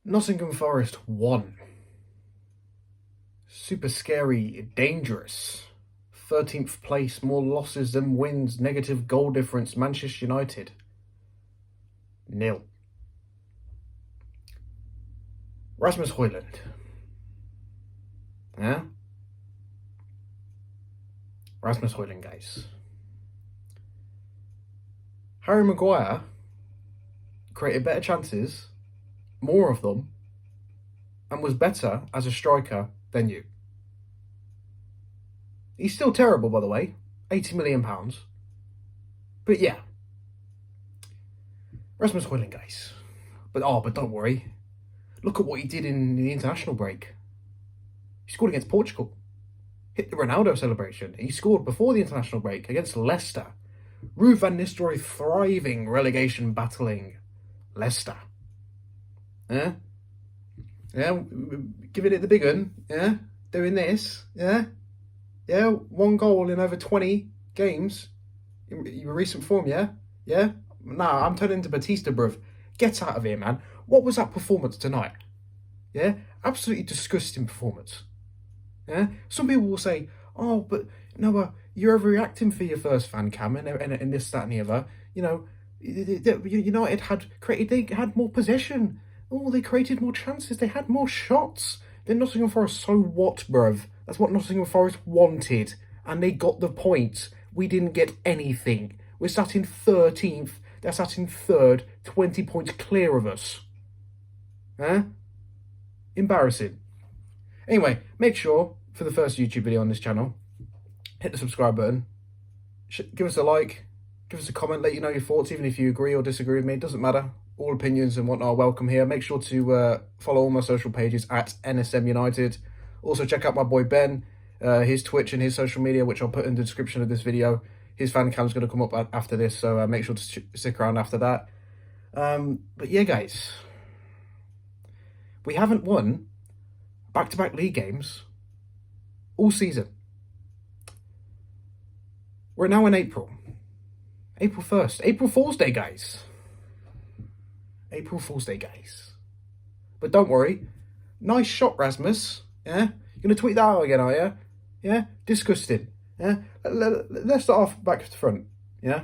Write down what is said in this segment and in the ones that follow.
Nottingham Forest won. Super scary, dangerous. 13th place, more losses than wins, negative goal difference. Manchester United, 0. Rasmus Højlund. Yeah? Rasmus Højlund, guys. Harry Maguire created better chances, more of them, and was better as a striker than you. He's still terrible, by the way. £80 million. But yeah. Rasmus Højlund, guys. But don't worry. Look at what he did in the international break. He scored against Portugal. Hit the Ronaldo celebration. He scored before the international break against Leicester. Ruud van Nistelrooy thriving, relegation battling Leicester. Yeah? Yeah, giving it the big one. Yeah? Doing this. Yeah? Yeah? 1 goal in over 20 games. In recent form, yeah? Yeah? Nah, I'm turning into Batista, bruv. Get out of here, man. What was that performance tonight? Yeah? Absolutely disgusting performance. Yeah? Some people will say, oh, but Noah, you're overreacting for your first fan cam and this, that, and the other. You know, United they had more possession. Oh, they created more chances. They had more shots than Nottingham Forest. So what, bruv? That's what Nottingham Forest wanted. And they got the point. We didn't get anything. We're sat in 13th. They're sat in 3rd, 20 points clear of us. Huh? Embarrassing. Anyway, make sure, for the first YouTube video on this channel, hit the subscribe button. Give us a like. Give us a comment. Let you know your thoughts, even if you agree or disagree with me. It doesn't matter. All opinions and whatnot are welcome here. Make sure to follow all my social pages at NSMUnited. Also, check out my boy Ben, his Twitch and his social media, which I'll put in the description of this video. His fan cam's going to come up after this, so make sure to stick around after that. But yeah, guys, we haven't won back-to-back league games all season. We're now in April. April 1st. April Fool's Day, guys. April Fool's Day, guys. But don't worry. Nice shot, Rasmus. Yeah? You're going to tweet that out again, are you? Yeah? Disgusting. Yeah? Let's start off back to front. Yeah?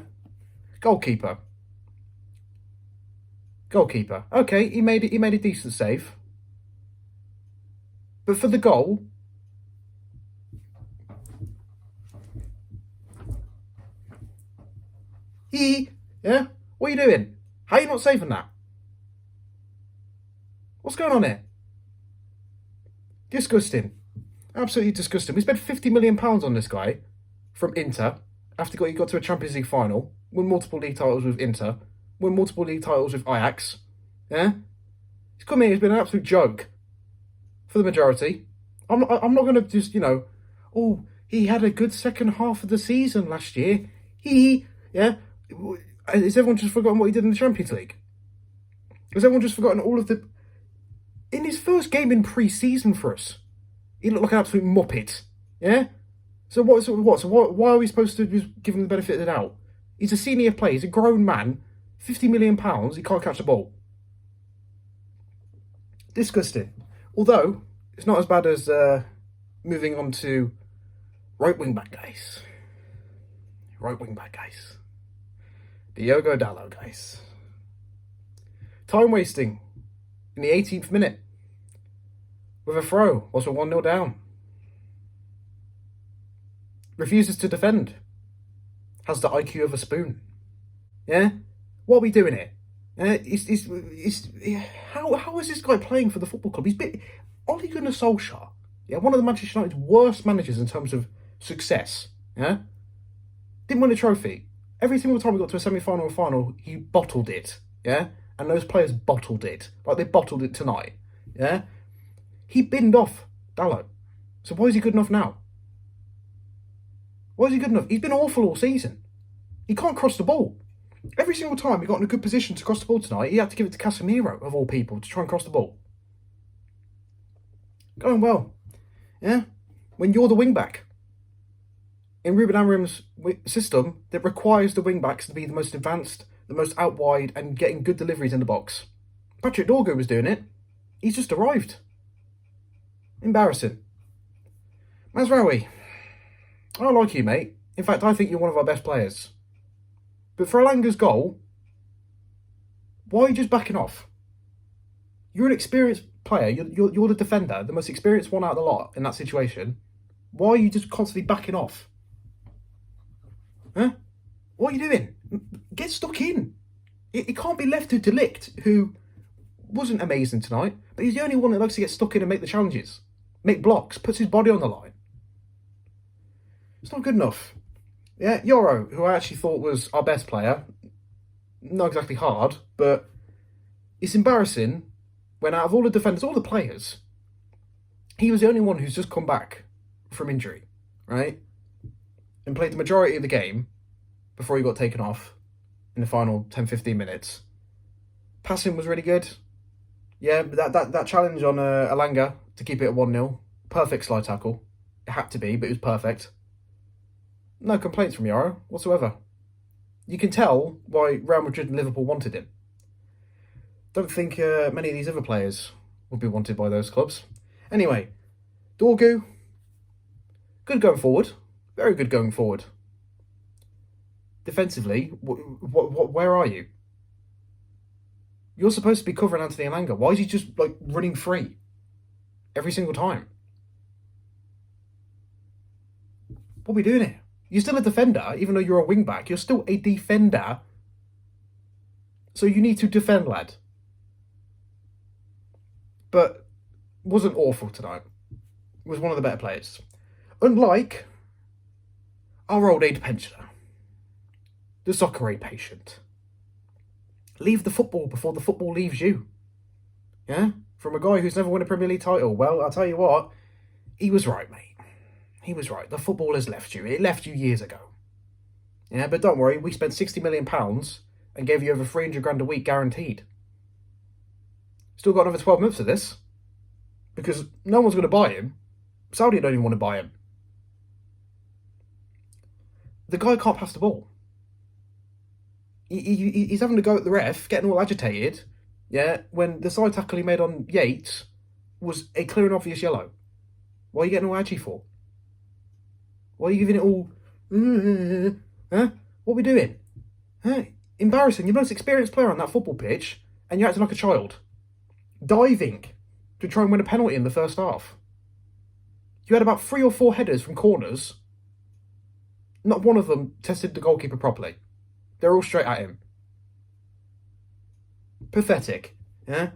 Goalkeeper. Goalkeeper. Okay, he made a decent save. But for the goal, yeah? What are you doing? How are you not saving that? What's going on here? Disgusting. Absolutely disgusting. We spent £50 million on this guy from Inter after he got to a Champions League final, won multiple league titles with Inter, won multiple league titles with Ajax. Yeah? He's come here, he's been an absolute joke for the majority. I'm not going to just, oh, he had a good second half of the season last year. Yeah? Has everyone just forgotten what he did in the Champions League? Has everyone just forgotten all of the... In his first game in pre-season for us, he looked like an absolute muppet. Yeah? So what? So why are we supposed to just give him the benefit of the doubt? He's a senior player. He's a grown man. £50 million. He can't catch the ball. Disgusting. Although, it's not as bad as moving on to right wing back, guys. Right wing back, guys. Diogo Dalot, guys. Time wasting in the 18th minute with a throw whilst we're 1-0 down. Refuses to defend. Has the IQ of a spoon. Yeah? What are we doing here? How is this guy playing for the football club? Ole Gunnar Solskjaer, yeah, one of the Manchester United's worst managers in terms of success. Yeah? Didn't win a trophy. Every single time we got to a semi-final or final, he bottled it. Yeah? And those players bottled it. Like they bottled it tonight. Yeah? He binned off Dalot. So why is he good enough now? Why is he good enough? He's been awful all season. He can't cross the ball. Every single time he got in a good position to cross the ball tonight, he had to give it to Casemiro, of all people, to try and cross the ball. Going well. Yeah? When you're the wing-back. In Ruben Amorim's system that requires the wing-backs to be the most advanced, the most out-wide, and getting good deliveries in the box. Patrick Dorgu was doing it. He's just arrived. Embarrassing. Mazraoui, I don't like you, mate. In fact, I think you're one of our best players. But for Elanga's goal, why are you just backing off? You're an experienced player. You're the defender, the most experienced one out of the lot in that situation. Why are you just constantly backing off? Huh? What are you doing? Get stuck in. It can't be left to De Ligt, who wasn't amazing tonight, but he's the only one that likes to get stuck in and make the challenges. Make blocks, puts his body on the line. It's not good enough. Yeah, Yoro, who I actually thought was our best player, not exactly hard, but it's embarrassing when out of all the defenders, all the players, he was the only one who's just come back from injury, right? And played the majority of the game before he got taken off in the final 10-15 minutes. Passing was really good. Yeah, that challenge on Elanga to keep it at 1-0, perfect slide tackle. It had to be, but it was perfect. No complaints from Yoro whatsoever. You can tell why Real Madrid and Liverpool wanted him. Don't think many of these other players would be wanted by those clubs. Anyway, Dorgu, good going forward. Very good going forward. Defensively, where are you? You're supposed to be covering Anthony Elanga. Why is he just running free every single time? What are we doing here? You're still a defender, even though you're a wing back. You're still a defender. So you need to defend, lad. But wasn't awful tonight. Was one of the better players. Unlike our old age pensioner, the soccer aid patient. Leave the football before the football leaves you. Yeah? From a guy who's never won a Premier League title. Well, I'll tell you what, he was right, mate. He was right. The football has left you. It left you years ago. Yeah, but don't worry, we spent £60 million and gave you over 300 grand a week guaranteed. Still got another 12 months of this. Because no one's going to buy him. Saudi don't even want to buy him. The guy can't pass the ball. He's having to go at the ref, getting all agitated, yeah, when the side tackle he made on Yates was a clear and obvious yellow. What are you getting all aggy for? Why are you giving it all... Huh? What are we doing? Huh? Embarrassing. You're the most experienced player on that football pitch, and you're acting like a child. Diving to try and win a penalty in the first half. You had about 3 or 4 headers from corners. Not one of them tested the goalkeeper properly. They're all straight at him. Pathetic. Yeah?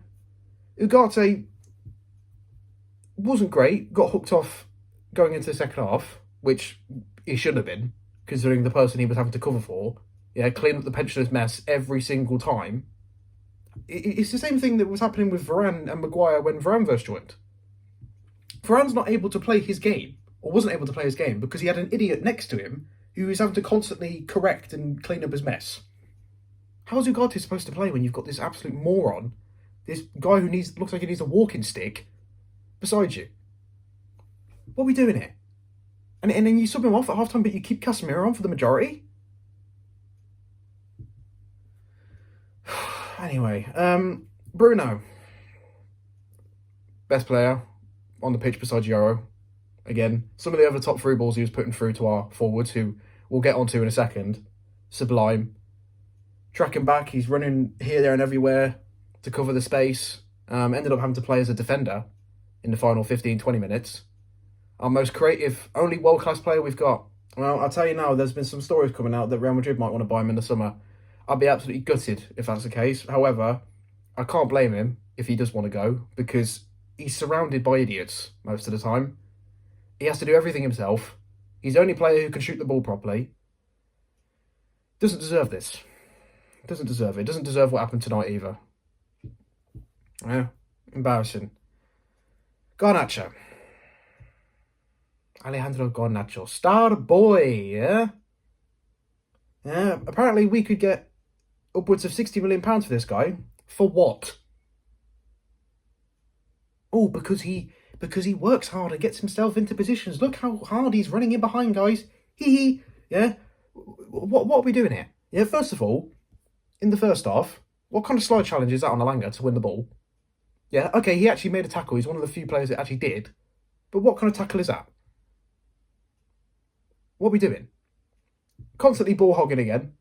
Ugarte wasn't great. Got hooked off going into the second half, which he should have been, considering the person he was having to cover for. Yeah, clean up the pensioners' mess every single time. It's the same thing that was happening with Varane and Maguire when Varane first joined. Varane's not able to play his game, or wasn't able to play his game, because he had an idiot next to him who is having to constantly correct and clean up his mess. How's Ugarte supposed to play when you've got this absolute moron, this guy who looks like he needs a walking stick, beside you? What are we doing here? And then you sub him off at half-time, but you keep Casemiro on for the majority? Anyway, Bruno. Best player on the pitch besides Yoro. Again, some of the other top through balls he was putting through to our forwards, who we'll get onto in a second. Sublime. Tracking back, he's running here, there and everywhere to cover the space. Ended up having to play as a defender in the final 15-20 minutes. Our most creative, only world-class player we've got. Well, I'll tell you now, there's been some stories coming out that Real Madrid might want to buy him in the summer. I'd be absolutely gutted if that's the case. However, I can't blame him if he does want to go, because he's surrounded by idiots most of the time. He has to do everything himself. He's the only player who can shoot the ball properly. Doesn't deserve this. Doesn't deserve it. Doesn't deserve what happened tonight either. Yeah, embarrassing. Garnacho. Alejandro Garnacho. Star boy, yeah? Yeah, apparently we could get upwards of £60 million for this guy. For what? Oh, because he works hard and gets himself into positions. Look how hard he's running in behind, guys. Hee. Yeah? What are we doing here? Yeah, first of all, in the first half, what kind of slide challenge is that on Elanga to win the ball? Yeah, okay, he actually made a tackle. He's one of the few players that actually did. But what kind of tackle is that? What are we doing? Constantly ball hogging again.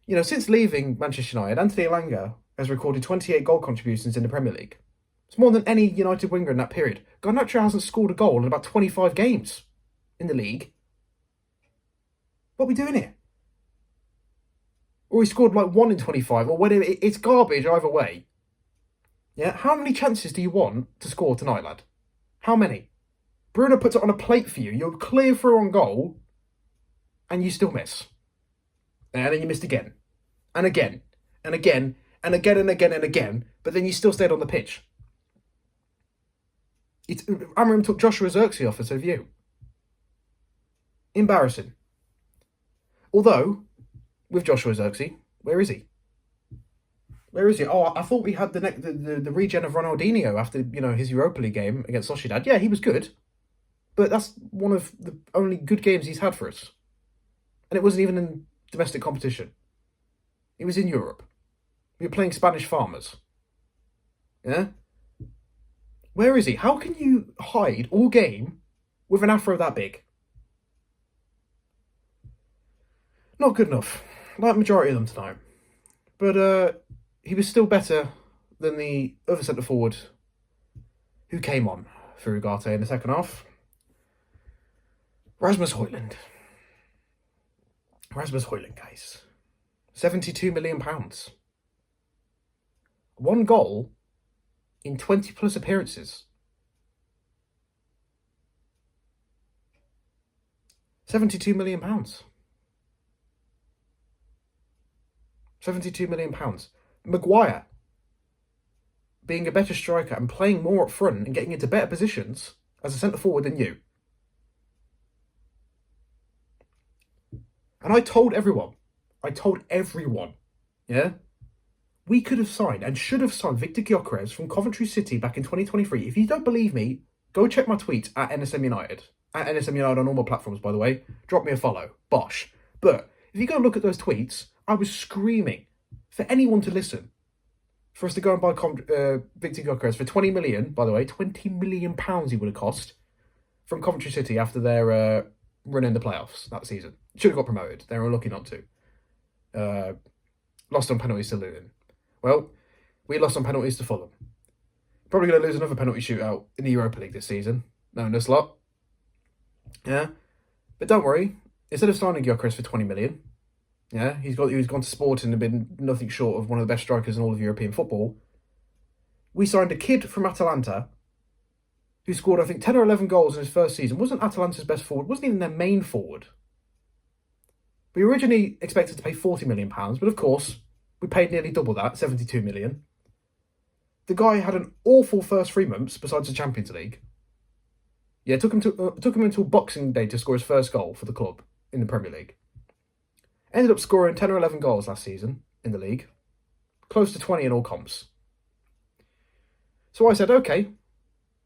You know, since leaving Manchester United, Anthony Elanga has recorded 28 goal contributions in the Premier League. It's more than any United winger in that period. Garnacho hasn't scored a goal in about 25 games in the league. What are we doing here? Or he scored like 1 in 25, or whatever. It's garbage either way. Yeah, how many chances do you want to score tonight, lad? How many? Bruno puts it on a plate for you. You're clear through on goal, and you still miss. And then you missed again. And again. And again. And again and again and again. But then you still stayed on the pitch. Amorim took Joshua Zirkzee off instead of you. Embarrassing. Although, with Joshua Zirkzee, where is he? Where is he? Oh, I thought we had the regen of Ronaldinho after, you know, his Europa League game against Sociedad. Yeah, he was good. But that's one of the only good games he's had for us. And it wasn't even in domestic competition. It was in Europe. We were playing Spanish farmers. Yeah? Where is he? How can you hide all game with an afro that big? Not good enough. Like majority of them tonight. But he was still better than the other centre-forward who came on for Ugarte in the second half. Rasmus Højlund. Rasmus Højlund, guys. £72 million. One goal in 20 plus appearances. £72 million. £72 million. Maguire being a better striker and playing more up front and getting into better positions as a centre-forward than you. And I told everyone, yeah, we could have signed and should have signed Victor Gyökeres from Coventry City back in 2023. If you don't believe me, go check my tweets at NSM United. At NSM United on all my platforms, by the way. Drop me a follow. Bosh. But if you go look at those tweets, I was screaming for anyone to listen. For us to go and buy Victor Gyökeres for 20 million, by the way, £20 million he would have cost from Coventry City after their run in the playoffs that season. Should have got promoted. They were unlucky not to. Lost on penalties to Luton. Well, we lost on penalties to Fulham. Probably going to lose another penalty shootout in the Europa League this season. Knowing this lot. Yeah. But don't worry. Instead of signing Gyökeres for 20 million, yeah, he's gone to Sporting and been nothing short of one of the best strikers in all of European football. We signed a kid from Atalanta who scored, I think, 10 or 11 goals in his first season. Wasn't Atalanta's best forward. Wasn't even their main forward. We originally expected to pay £40 million, but of course, we paid nearly double that, £72 million. The guy had an awful first 3 months besides the Champions League. Yeah, it took him until Boxing Day to score his first goal for the club in the Premier League. Ended up scoring 10 or 11 goals last season in the league. Close to 20 in all comps. So I said, okay,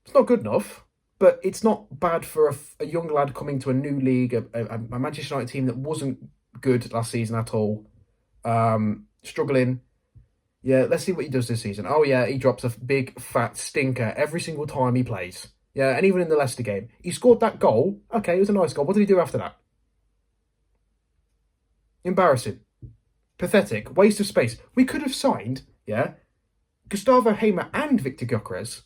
it's not good enough, but it's not bad for a young lad coming to a new league, a Manchester United team that wasn't good last season at all. Struggling. Yeah, let's see what he does this season. Oh yeah, he drops a big fat stinker every single time he plays. Yeah, and even in the Leicester game. He scored that goal. Okay, it was a nice goal. What did he do after that? Embarrassing. Pathetic. Waste of space. We could have signed, yeah, Gustavo Hamer and Victor Gyökeres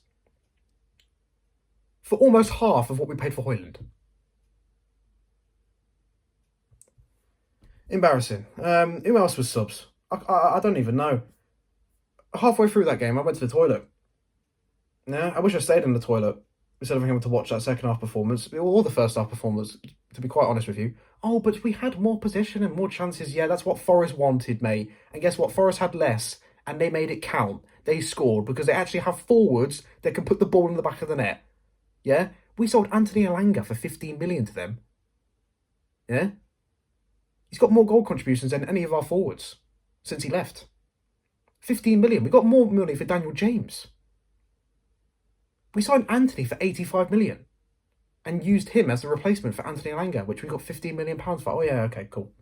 for almost half of what we paid for Højlund. Embarrassing. Who else was subs? I don't even know. Halfway through that game, I went to the toilet. Yeah, I wish I stayed in the toilet instead of having to watch that second half performance, or the first half performance, to be quite honest with you. Oh, but we had more possession and more chances. Yeah, that's what Forest wanted, mate. And guess what? Forest had less, and they made it count. They scored because they actually have forwards that can put the ball in the back of the net. Yeah? We sold Anthony Elanga for 15 million to them. Yeah? He's got more goal contributions than any of our forwards since he left. 15 million. We got more money for Daniel James. We signed Anthony for 85 million and used him as a replacement for Anthony Elanga, which we got £15 million for. Oh yeah, okay, cool.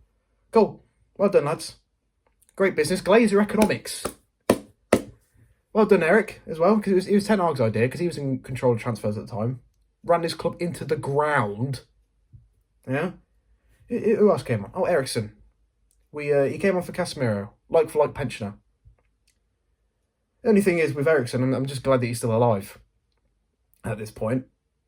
Cool. Well done, lads. Great business. Glazer economics. Well done, Eric, as well, because it was Ten Hag's idea, because he was in control of transfers at the time. Ran this club into the ground. Yeah? Who else came on? Oh, Ericsson. He came on for Casemiro, like pensioner. The only thing is with Ericsson, I'm just glad that he's still alive at this point.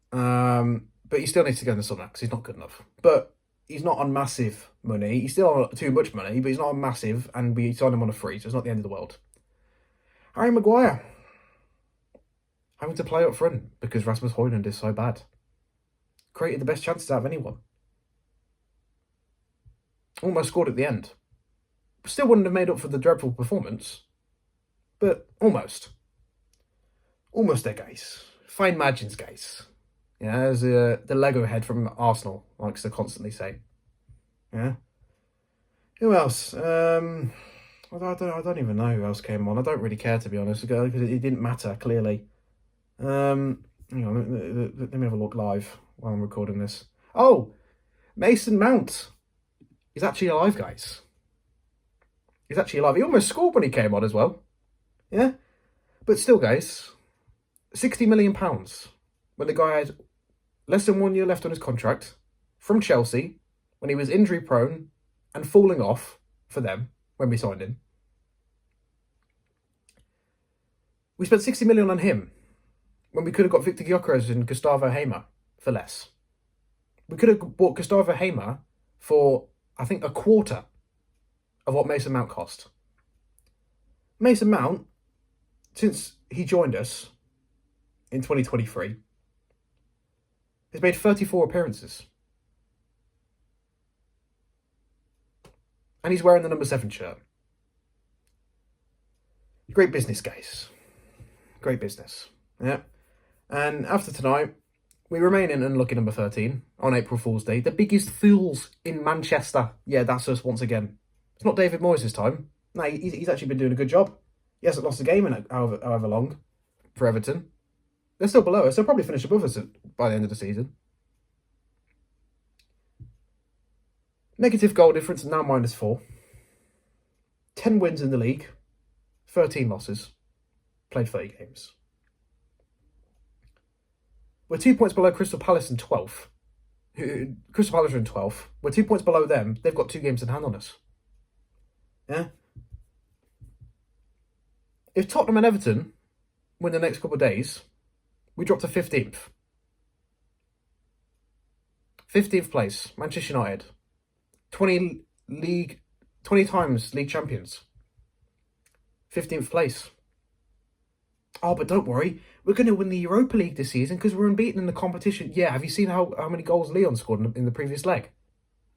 But he still needs to go in the summer because he's not good enough. But he's not on massive money. He's still on too much money, but he's not on massive, and we signed him on a free, so it's not the end of the world. Harry Maguire having to play up front because Rasmus Højlund is so bad. Created the best chances out of anyone. Almost scored at the end. Still wouldn't have made up for the dreadful performance, but almost. Almost there, guys. Fine margins, guys. Yeah, as the Lego head from Arsenal likes to constantly say. Yeah. Who else? I don't even know who else came on. I don't really care, to be honest, because it didn't matter, clearly. Hang on, let me have a look live while I'm recording this. Oh, Mason Mount. He's actually alive, guys. He's actually alive. He almost scored when he came on as well. Yeah? But still, guys, £60 million when the guy had less than 1 year left on his contract from Chelsea, when he was injury-prone and falling off for them when we signed him. We spent 60 million on him when we could have got Victor Gyökeres and Gustavo Hamer for less. We could have bought Gustavo Hamer for, I think, a quarter of what Mason Mount cost. Mason Mount, since he joined us in 2023, has made 34 appearances. And he's wearing the number 7 shirt. Great business, guys. Great business. Yeah. And after tonight, we remain in unlucky number 13 on April Fool's Day. The biggest fools in Manchester. Yeah, that's us once again. It's not David Moyes this time. No, he's actually been doing a good job. He hasn't lost a game in however long for Everton. They're still below us. They'll probably finish above us by the end of the season. Negative goal difference, now -4. 10 wins in the league. 13 losses. Played 30 games. We're 2 points below Crystal Palace in 12th. Crystal Palace are in 12th. We're 2 points below them. They've got 2 games in hand on us. Yeah? If Tottenham and Everton win the next couple of days, we drop to 15th. 15th place, Manchester United. 20 times league champions. 15th place. Oh, but don't worry. We're going to win the Europa League this season because we're unbeaten in the competition. Yeah, have you seen how many goals Leon scored in the previous leg?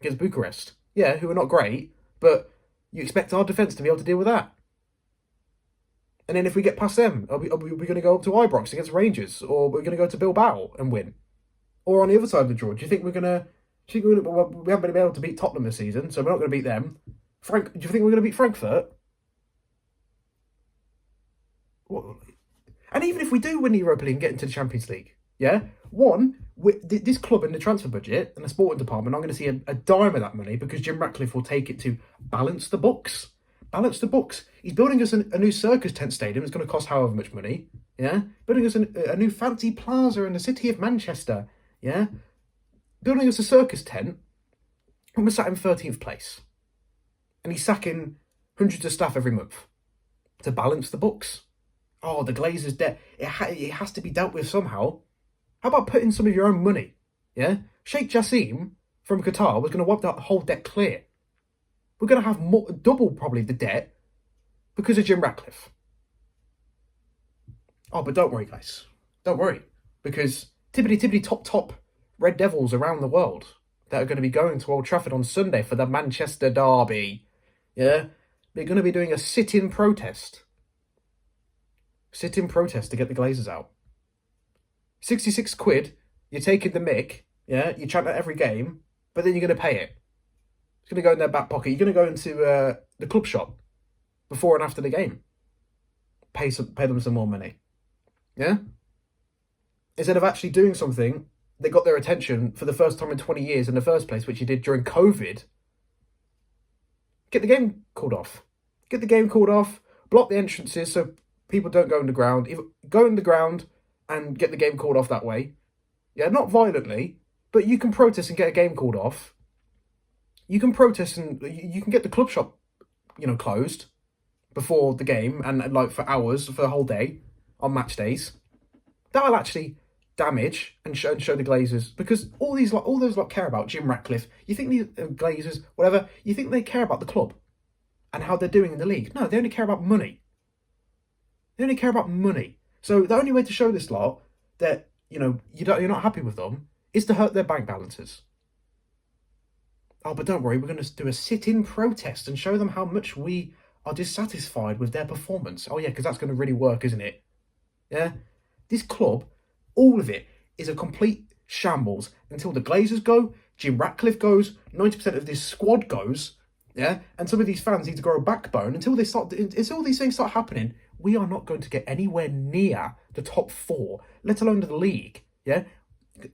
Against Bucharest. Yeah, who are not great, but you expect our defence to be able to deal with that. And then if we get past them, are we going to go up to Ibrox against Rangers? Or we're going to go to Bilbao and win? Or on the other side of the draw, do you think we're going to... we haven't been able to beat Tottenham this season, so we're not going to beat them. Do you think we're going to beat Frankfurt? What? And even if we do win the Europa League and get into the Champions League, yeah? This club in the transfer budget and the sporting department, I'm going to see a dime of that money because Jim Ratcliffe will take it to balance the books. Balance the books. He's building us a new circus tent stadium. It's going to cost however much money, yeah? Building us a new fancy plaza in the city of Manchester, yeah? Building us a circus tent, and we're sat in 13th place. And he's sacking hundreds of staff every month to balance the books. Oh, the Glazers' debt. It has to be dealt with somehow. How about putting some of your own money? Yeah? Sheikh Jassim from Qatar was going to wipe that whole debt clear. We're going to have double probably the debt because of Jim Ratcliffe. Oh, but don't worry, guys. Don't worry. Because tippity top Red Devils around the world that are going to be going to Old Trafford on Sunday for the Manchester Derby. Yeah? They're going to be doing a sit-in protest. Sit-in protest to get the Glazers out. 66 quid, you're taking the mick, yeah? You chant at every game, but then you're going to pay it. It's going to go in their back pocket. You're going to go into the club shop before and after the game. Pay them some more money. Yeah? Instead of actually doing something, they got their attention for the first time in 20 years in the first place, which you did during COVID. Get the game called off. Get the game called off. Block the entrances so people don't go underground. Either go underground and get the game called off that way. Yeah, not violently, but you can protest and get a game called off. You can protest and you can get the club shop, closed before the game and like for hours, for the whole day on match days. That'll actually damage and show the Glazers, because all those care about Jim Ratcliffe. You think these Glazers, whatever, you think they care about the club and how they're doing in the league? No, they only care about money. They only care about money. So the only way to show this lot that you're not happy with them is to hurt their bank balances. Oh, but don't worry, we're going to do a sit-in protest and show them how much we are dissatisfied with their performance. Oh yeah, because that's going to really work, isn't it? Yeah? This club, all of it, is a complete shambles until the Glazers go, Jim Ratcliffe goes, 90% of this squad goes, yeah? And some of these fans need to grow a backbone. Until all these things start happening, we are not going to get anywhere near the top 4, let alone the league, yeah?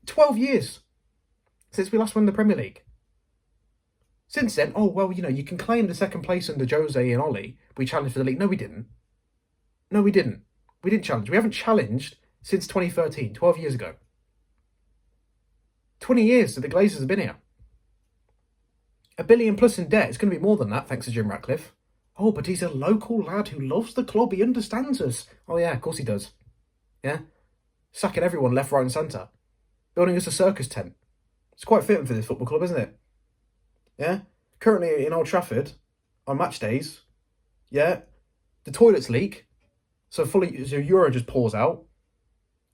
12 years since we last won the Premier League. Since then, you can claim the second place under Jose and Ollie. We challenged for the league. No, we didn't. We didn't challenge. We haven't challenged since 2013, 12 years ago. 20 years that the Glazers have been here. $1 billion plus in debt. It's going to be more than that, thanks to Jim Ratcliffe. Oh, but he's a local lad who loves the club. He understands us. Oh, yeah, of course he does. Yeah? Sacking everyone left, right and centre. Building us a circus tent. It's quite fitting for this football club, isn't it? Yeah? Currently in Old Trafford, on match days, yeah, the toilets leak, so urine just pours out,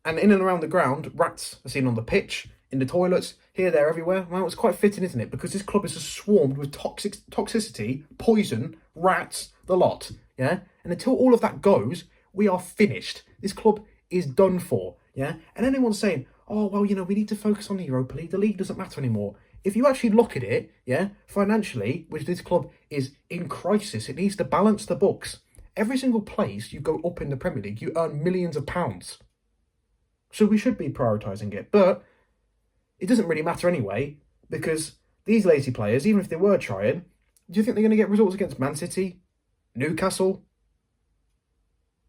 and in and around the ground, rats are seen on the pitch, in the toilets, here, there, everywhere. Well, it's quite fitting, isn't it? Because this club is just swarmed with toxicity, poison, rats, the lot, yeah? And until all of that goes, we are finished. This club is done for, yeah? And anyone's saying, oh, well, we need to focus on the Europa League. The league doesn't matter anymore. If you actually look at it, yeah, financially, which this club is in crisis, it needs to balance the books. Every single place you go up in the Premier League, you earn millions of pounds. So we should be prioritising it. But it doesn't really matter anyway, because these lazy players, even if they were trying, do you think they're going to get results against Man City, Newcastle,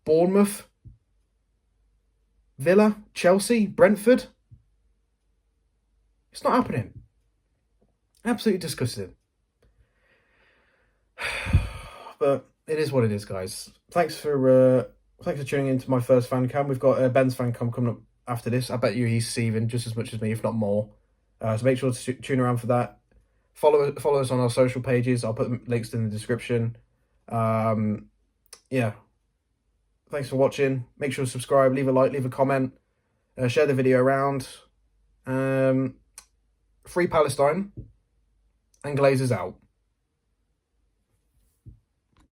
Bournemouth, Villa, Chelsea, Brentford? It's not happening. Absolutely disgusting. But it is what it is, guys. Thanks for tuning into my first fan cam. We've got Ben's fan cam coming up after this. I bet you he's seething just as much as me, if not more. So make sure to tune around for that. Follow us on our social pages. I'll put the links in the description. Yeah. Thanks for watching. Make sure to subscribe, leave a like, leave a comment, share the video around. Free Palestine and Glazers out.